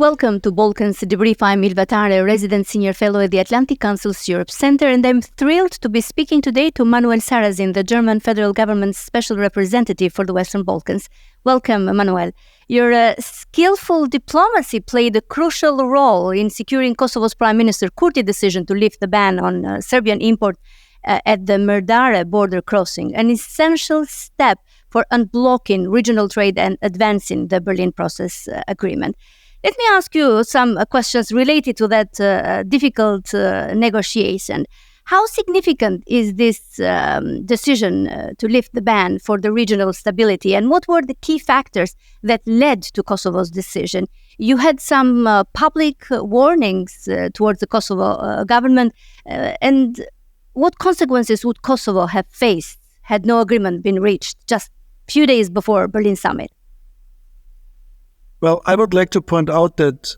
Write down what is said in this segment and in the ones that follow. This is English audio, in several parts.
Welcome to Balkans Debrief. I'm Ilva Tare, resident senior fellow at the Atlantic Council's Europe Center, and I'm thrilled to be speaking today to Manuel Sarrazin, the German federal government's special representative for the Western Balkans. Welcome, Manuel. Your skillful diplomacy played a crucial role in securing Kosovo's Prime Minister Kurti's decision to lift the ban on Serbian import at the Merdare border crossing, an essential step for unblocking regional trade and advancing the Berlin Process agreement. Let me ask you some questions related to that difficult negotiation. How significant is this decision to lift the ban for the regional stability, and what were the key factors that led to Kosovo's decision? You had some public warnings towards the Kosovo government, and what consequences would Kosovo have faced had no agreement been reached just a few days before Berlin summit? Well, I would like to point out that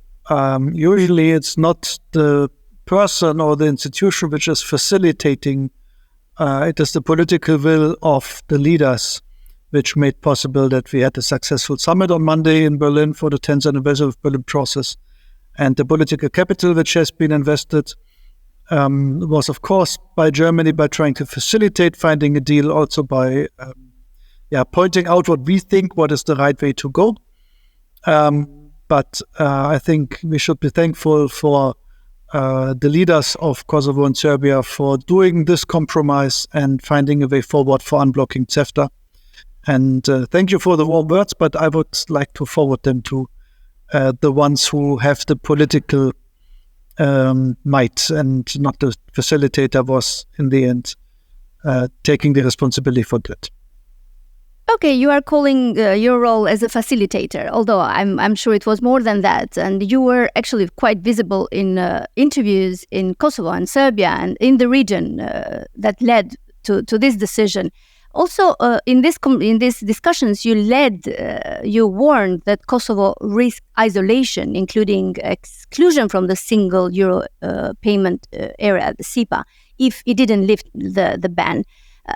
usually it's not the person or the institution which is facilitating. It is the political will of the leaders which made possible that we had a successful summit on Monday in Berlin for the 10th anniversary of Berlin Process. And the political capital which has been invested was, of course, by Germany, by trying to facilitate finding a deal, also by pointing out what we think, what is the right way to go. But I think we should be thankful for the leaders of Kosovo and Serbia for doing this compromise and finding a way forward for unblocking CEFTA. And thank you for the warm words, but I would like to forward them to the ones who have the political might, and not the facilitator was, in the end, taking the responsibility for that. Okay, you are calling your role as a facilitator, although I'm sure it was more than that. And you were actually quite visible in interviews in Kosovo and Serbia and in the region that led to this decision. Also, in these discussions, you warned that Kosovo risked isolation, including exclusion from the single euro payment area, the SEPA, if it didn't lift the ban.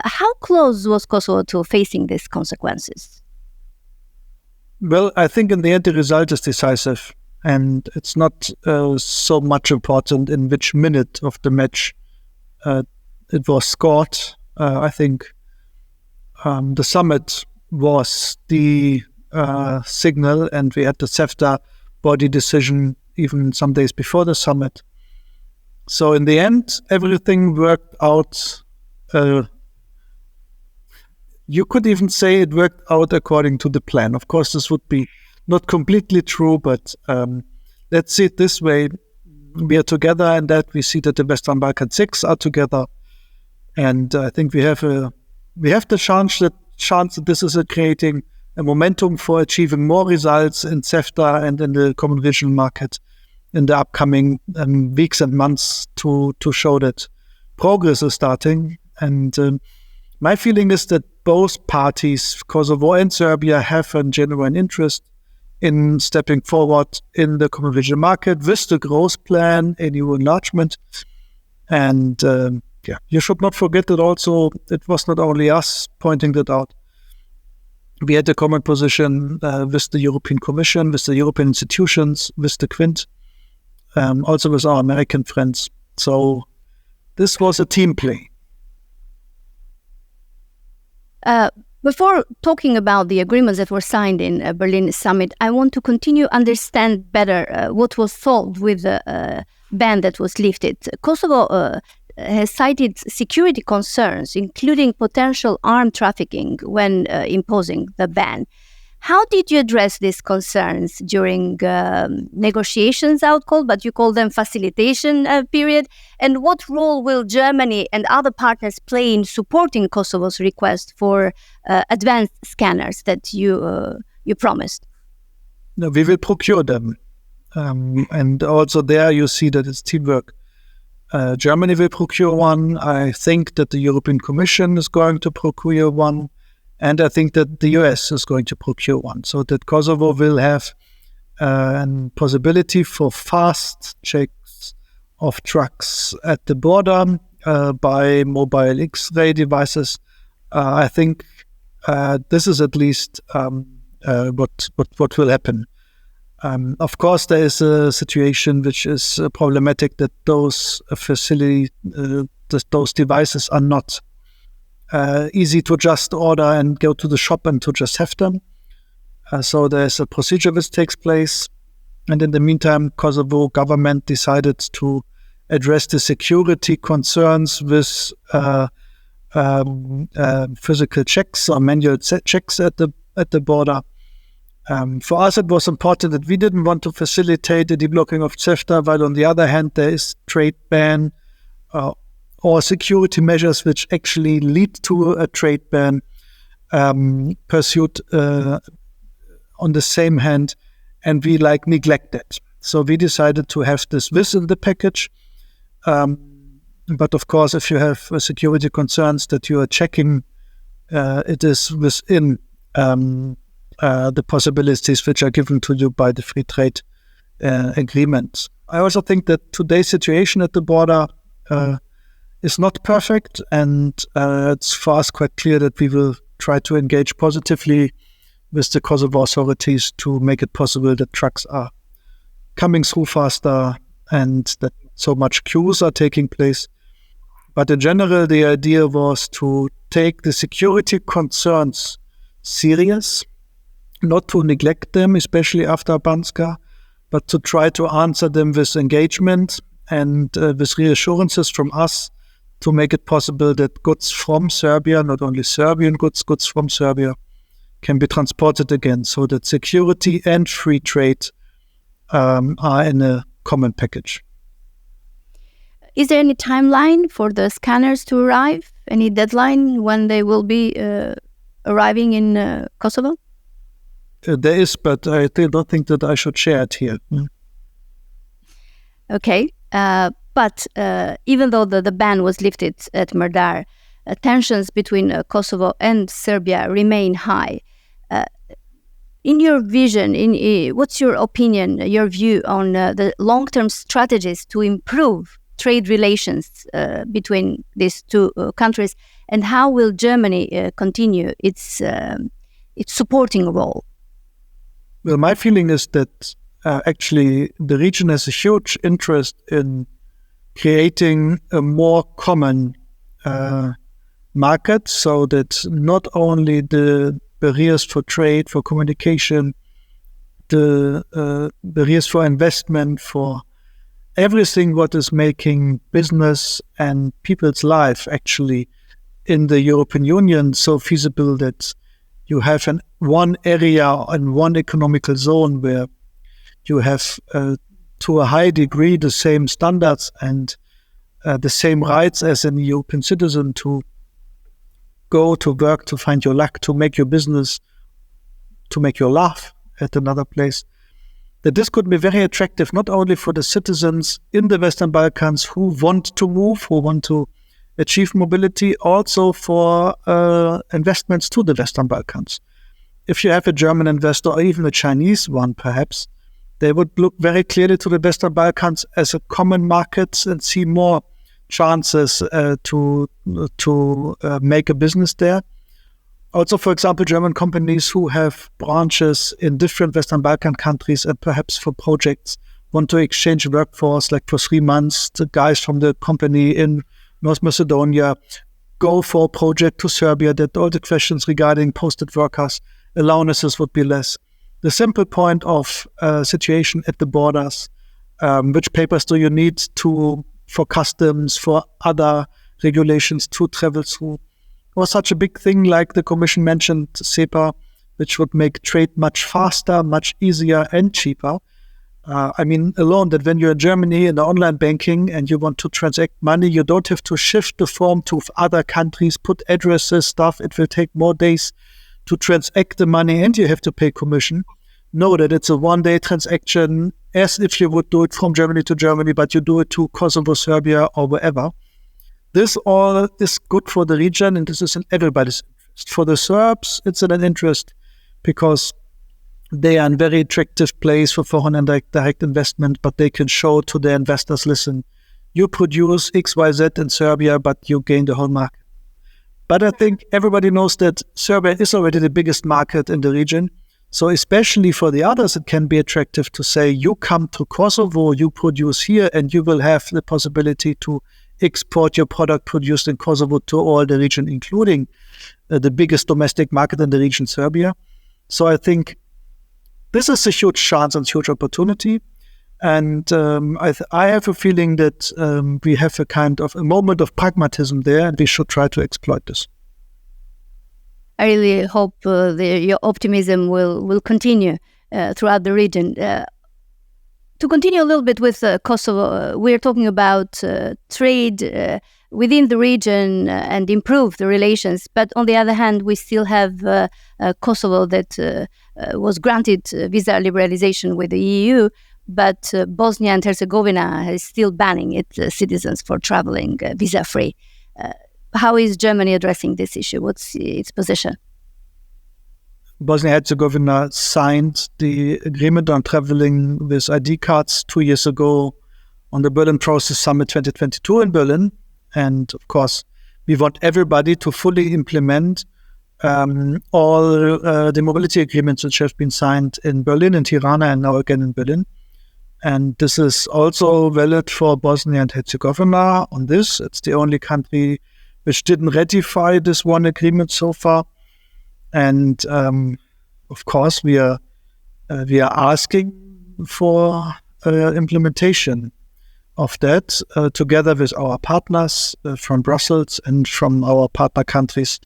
How close was Kosovo to facing these consequences? Well, I think in the end the result is decisive, and it's not so much important in which minute of the match it was scored. I think the summit was the signal, and we had the CEFTA body decision even some days before the summit. So in the end, everything worked out. You could even say it worked out according to the plan. Of course, this would be not completely true, but let's see it this way. We are together, and that we see that the Western Balkans 6 are together. And I think we have the chance that this is creating a momentum for achieving more results in CEFTA and in the common regional market in the upcoming weeks and months to show that progress is starting. And my feeling is that both parties, Kosovo and Serbia, have a genuine interest in stepping forward in the common regional market with the growth plan, a new enlargement. And you should not forget that also it was not only us pointing that out. We had a common position with the European Commission, with the European institutions, with the Quint, also with our American friends. So this was a team play. Before talking about the agreements that were signed in Berlin summit, I want to continue understand better what was solved with the ban that was lifted. Kosovo has cited security concerns, including potential armed trafficking, when imposing the ban. How did you address these concerns during negotiations outcalled, but you call them facilitation period? And what role will Germany and other partners play in supporting Kosovo's request for advanced scanners that you promised? No, we will procure them. And also there you see that it's teamwork. Germany will procure one. I think that the European Commission is going to procure one. And I think that the US is going to procure one, so that Kosovo will have a possibility for fast checks of trucks at the border by mobile X-ray devices. I think this is at least what will happen. Of course, there is a situation which is problematic, that those those devices are not easy to just order and go to the shop and to just have them. So there's a procedure which takes place. And in the meantime, Kosovo government decided to address the security concerns with physical checks or manual checks at the border. For us, it was important that we didn't want to facilitate the deblocking of CEFTA, while on the other hand, there is trade ban or security measures which actually lead to a trade ban pursued on the same hand, and we neglect that. So we decided to have this within the package. But of course, if you have security concerns that you are checking, it is within the possibilities which are given to you by the free trade agreement. I also think that today's situation at the border is not perfect, and it's for us quite clear that we will try to engage positively with the Kosovo authorities to make it possible that trucks are coming through faster and that so much queues are taking place. But in general, the idea was to take the security concerns serious, not to neglect them, especially after Banska, but to try to answer them with engagement and with reassurances from us to make it possible that goods from Serbia, not only Serbian goods from Serbia, can be transported again, so that security and free trade are in a common package. Is there any timeline for the scanners to arrive? Any deadline when they will be arriving in Kosovo? There is, but I don't think that I should share it here. Okay. But even though the ban was lifted at Merdare, tensions between Kosovo and Serbia remain high. In your vision, what's your opinion, your view on the long-term strategies to improve trade relations between these two countries, and how will Germany continue its supporting role? Well, my feeling is that actually the region has a huge interest in creating a more common market, so that not only the barriers for trade, for communication, the barriers for investment, for everything what is making business and people's life actually in the European Union so feasible, that you have one area and one economical zone where you have to a high degree the same standards and the same rights as an European citizen to go to work, to find your luck, to make your business, to make your laugh at another place. That this could be very attractive, not only for the citizens in the Western Balkans who want to move, who want to achieve mobility, also for investments to the Western Balkans. If you have a German investor or even a Chinese one, perhaps, they would look very clearly to the Western Balkans as a common market and see more chances to make a business there. Also, for example, German companies who have branches in different Western Balkan countries and perhaps for projects want to exchange workforce, like for 3 months, the guys from the company in North Macedonia go for a project to Serbia, that all the questions regarding posted workers, allowances would be less. The simple point of situation at the borders, which papers do you need for customs, for other regulations to travel through, was such a big thing, like the Commission mentioned, CEPA, which would make trade much faster, much easier and cheaper. Alone that when you're in Germany in the online banking and you want to transact money, you don't have to shift the form to other countries, put addresses, stuff. It will take more days to transact the money and you have to pay commission. Know that it's a one-day transaction, as if you would do it from Germany to Germany, but you do it to Kosovo, Serbia, or wherever. This all is good for the region, and this is in everybody's interest. For the Serbs, it's in an interest because they are in a very attractive place for foreign and direct investment, but they can show to their investors, listen, you produce XYZ in Serbia, but you gain the whole market. But I think everybody knows that Serbia is already the biggest market in the region. So especially for the others, it can be attractive to say, you come to Kosovo, you produce here, and you will have the possibility to export your product produced in Kosovo to all the region, including the biggest domestic market in the region, Serbia. So I think this is a huge chance and huge opportunity. And I have a feeling that we have a kind of a moment of pragmatism there, and we should try to exploit this. I really hope your optimism will continue throughout the region. To continue a little bit with Kosovo, we're talking about trade within the region and improve the relations. But on the other hand, we still have Kosovo that was granted visa liberalization with the EU, but Bosnia and Herzegovina is still banning its citizens for traveling visa-free. How is Germany addressing this issue? What's its position? Bosnia-Herzegovina signed the agreement on traveling with ID cards 2 years ago on the Berlin Process Summit 2022 in Berlin. And of course, we want everybody to fully implement all the mobility agreements which have been signed in Berlin, in Tirana, and now again in Berlin. And this is also valid for Bosnia and Herzegovina on this. It's the only country which didn't ratify this one agreement so far. And of course, we are asking for implementation of that together with our partners from Brussels and from our partner countries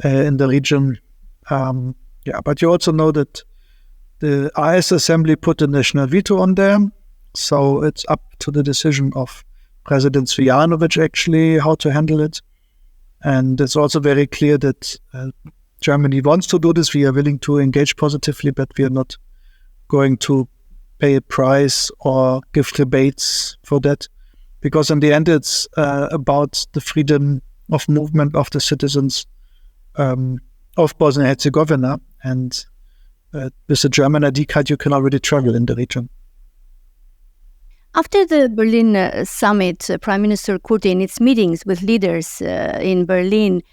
in the region. But you also know that the IS Assembly put a national veto on there, so it's up to the decision of President Zvijanovic actually how to handle it. And it's also very clear that Germany wants to do this. We are willing to engage positively, but we are not going to pay a price or give rebates for that, because in the end it's about the freedom of movement of the citizens of Bosnia and Herzegovina. And with a German ID card, you can already travel in the region. After the Berlin summit, Prime Minister Kurti, in its meetings with leaders in Berlin,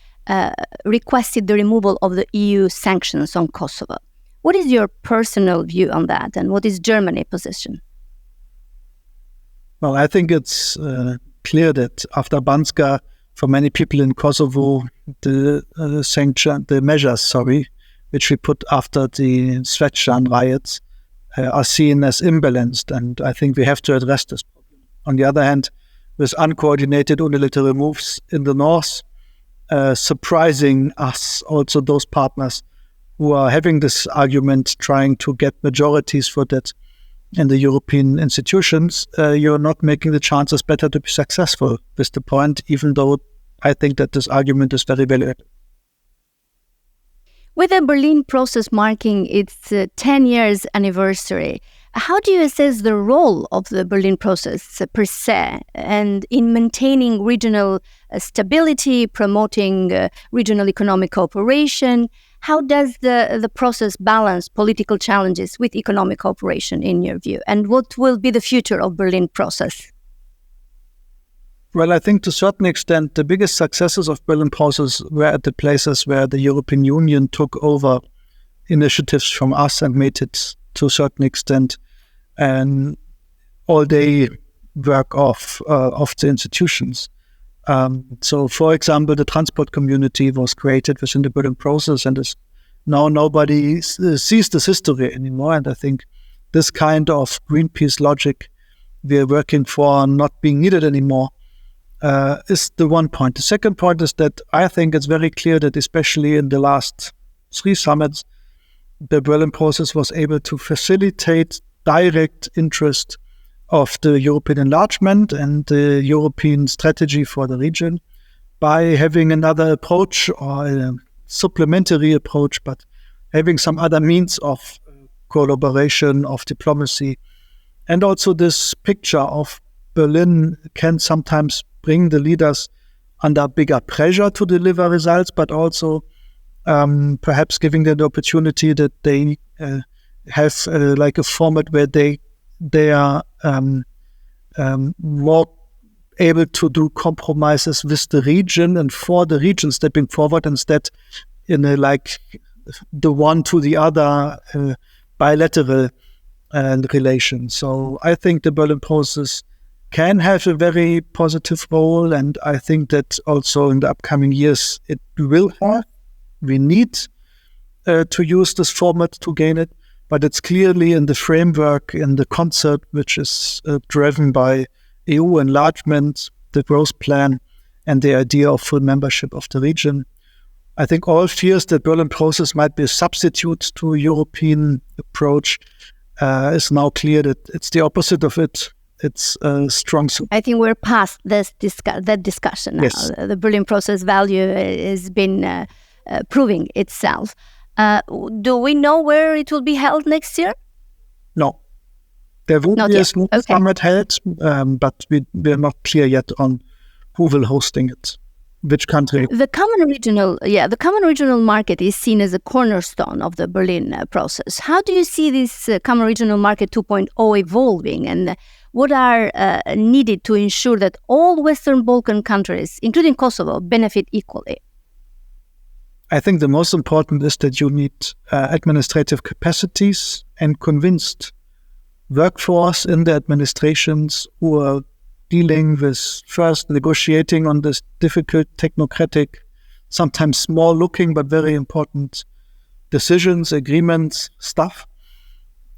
requested the removal of the EU sanctions on Kosovo. What is your personal view on that, and what is Germany's position? Well, I think it's clear that after Banska, for many people in Kosovo, the measures, which we put after the Svetjan riots, are seen as imbalanced, and I think we have to address this problem. On the other hand, with uncoordinated unilateral moves in the north, surprising us, also those partners who are having this argument, trying to get majorities for that in the European institutions, you're not making the chances better to be successful with the point, even though I think that this argument is very valid. With the Berlin process marking its 10 years anniversary, how do you assess the role of the Berlin process per se, and in maintaining regional stability, promoting regional economic cooperation? How does the process balance political challenges with economic cooperation, in your view? And what will be the future of Berlin process? Well, I think to a certain extent, the biggest successes of Berlin process were at the places where the European Union took over initiatives from us and made it to a certain extent an all-day work of the institutions. So, for example, the transport community was created within the Berlin process, and now nobody sees this history anymore. And I think this kind of Greenpeace logic we are working for not being needed anymore is the one point. The second point is that I think it's very clear that especially in the last 3 summits, the Berlin process was able to facilitate direct interest of the European enlargement and the European strategy for the region by having another approach or a supplementary approach, but having some other means of collaboration, of diplomacy. And also this picture of Berlin can sometimes bring the leaders under bigger pressure to deliver results, but also perhaps giving them the opportunity that they have like a format where they are more able to do compromises with the region and for the region stepping forward instead in a the one to the other bilateral relation. So I think the Berlin process can have a very positive role, and I think that also in the upcoming years it will have. We need to use this format to gain it, but it's clearly in the framework, in the concept which is driven by EU enlargement, the growth plan, and the idea of full membership of the region. I think all fears that Berlin process might be a substitute to a European approach is now clear that it's the opposite of it. It's a strong. I think we're past that discussion now. Yes. The Berlin process value has been proving itself. Do we know where it will be held next year? No. There will Not be yet. a summit held, but we're not clear yet on who will hosting it. Which country? The common regional market is seen as a cornerstone of the Berlin process. How do you see this common regional market 2.0 evolving, and what are needed to ensure that all Western Balkan countries, including Kosovo, benefit equally? I think the most important is that you need administrative capacities and convinced workforce in the administrations who are dealing with first negotiating on this difficult, technocratic, sometimes small-looking but very important decisions, agreements, stuff.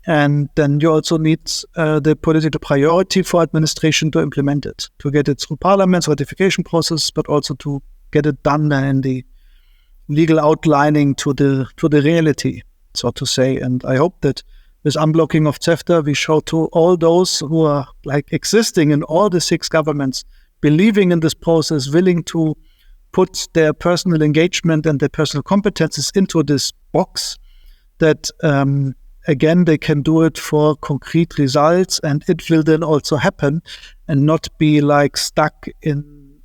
And then you also need the political priority for administration to implement it, to get it through parliament's ratification process, but also to get it done in the legal outlining to the reality, so to say. And I hope that with unblocking of CEFTA, we show to all those who are existing in all the 6 governments, believing in this process, willing to put their personal engagement and their personal competences into this box, that again, they can do it for concrete results, and it will then also happen and not be stuck in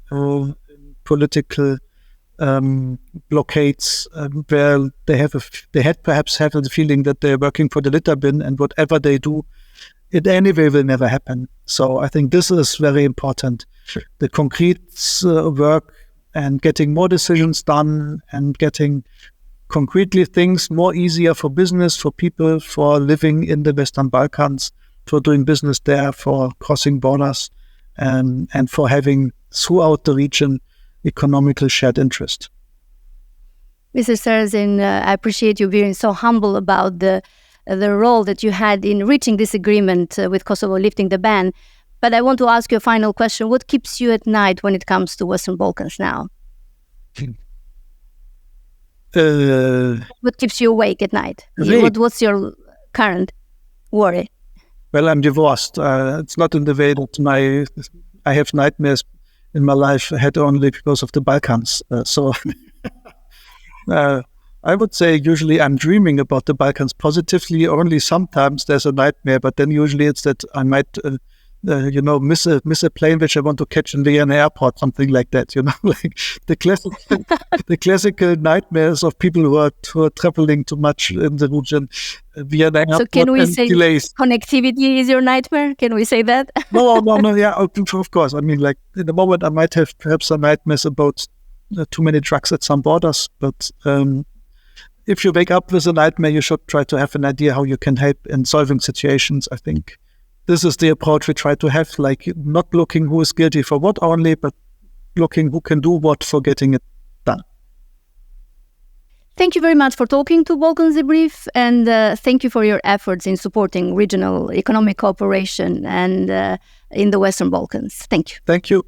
political blockades where they had perhaps the feeling that they're working for the litter bin, and whatever they do, it anyway will never happen. So I think this is very important. Sure. The concrete work and getting more decisions done and getting concretely things more easier for business, for people, for living in the Western Balkans, for doing business there, for crossing borders, and for having throughout the region economical shared interest. Mr. Sarrazin, I appreciate you being so humble about the role that you had in reaching this agreement with Kosovo lifting the ban. But I want to ask you a final question. What keeps you at night when it comes to Western Balkans now? What keeps you awake at night? What's your current worry? Well, I'm divorced. It's not in the way that I have nightmares in my life ahead only because of the Balkans. So I would say usually I'm dreaming about the Balkans positively. Only sometimes there's a nightmare, but then usually it's that I might, miss a plane which I want to catch in Vienna airport, something like that. The classical nightmares of people who are traveling too much in the region. Vienna airport. So can we say delays. Connectivity is your nightmare? Can we say that? No. Yeah, of course. I mean, in the moment, I might have perhaps some nightmares about too many trucks at some borders. But if you wake up with a nightmare, you should try to have an idea how you can help in solving situations. I think this is the approach we try to have, not looking who is guilty for what only, but looking who can do what for getting it done. Thank you very much for talking to Balkans Debrief, and thank you for your efforts in supporting regional economic cooperation and in the Western Balkans. Thank you. Thank you.